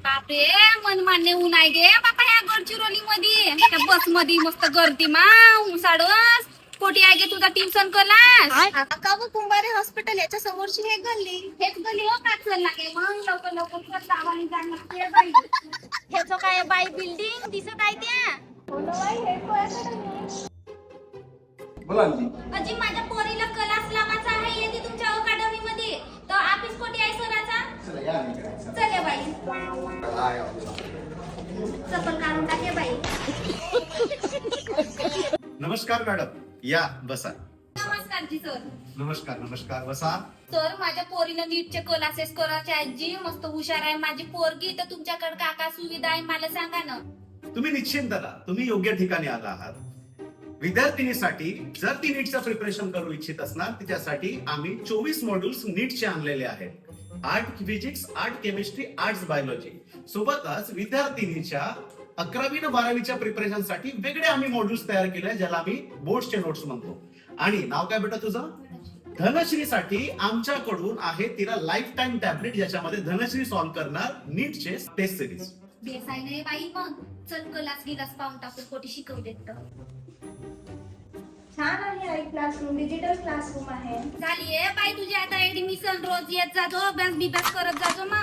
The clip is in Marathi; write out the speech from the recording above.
बापरे मनमान्य ऊन आहे गे बापा ह्या गडचिरोली मध्ये त्या बस मध्ये मस्त गर्दी मा उसाडस कोटी आहे गे तुझा ट्युशन क्लास का व कुंभारे हॉस्पिटल याच्या समोरची हे गल्ली. हेच गली हो का चल लागे मग लवकर लवकर तुला जावानी जाणार ते बाई हेच काय बाई बिल्डिंग दिसत आहे त्या बोला आजी. अजी माझ्या पोरीला क्लास लावायचा आहे येते तुमच्या अकॅडमी मध्ये तर ऑफिस कोठी आहे सराचा चला या मी करायचं. चले बाई काय चप्पल काढून टाके बाई नमस्कार मॅडम, या बसा. नमस्कार जी सर नमस्कार नमस्कार, बसा. सर माझ्या पोरीनं नीटचे क्लासेस करायचे आहेत जी मस्त हुशार आहे माझी पोरगी तर तुमच्याकडे काय काय सुविधा आहे मला सांगा ना तुम्ही निश्चिंत राहा, तुम्ही योग्य ठिकाणी आला आहात. विद्यार्थिनीसाठी जर ती नीटचं प्रिपरेशन करू इच्छित असणार तिच्यासाठी आम्ही 24 मॉड्यूल्स नीटचे आणलेले आहेत. Art physics, art chemistry, arts biology. सोबतच विद्यार्थिनीच्या 11वी आणि 12वीच्या प्रिपरेशन साठी वेगळे आम्ही मॉड्यूल्स तयार केले ज्याला आम्ही बोर्ड्सचे नोट्स म्हणतो. आणि नाव काय बेटा तुझं? धनश्रीसाठी आमच्याकडून आहे तिला लाईफ टाइम टॅबलेट ज्याच्यामध्ये धनश्री सॉल्व्ह करणार नीटचे टेस्ट सिरीज. बेसाय नाही बाई मग चल क्लास गिलास पाहून टाकून कोठी शिकवलेत तर छान आहे आई क्लासरूम, डिजिटल क्लासरूम आहे. झाली आहे बाई तुझी आता ऍडमिशन रोज येत जातो अभ्यास बिभ्यास करत जातो मा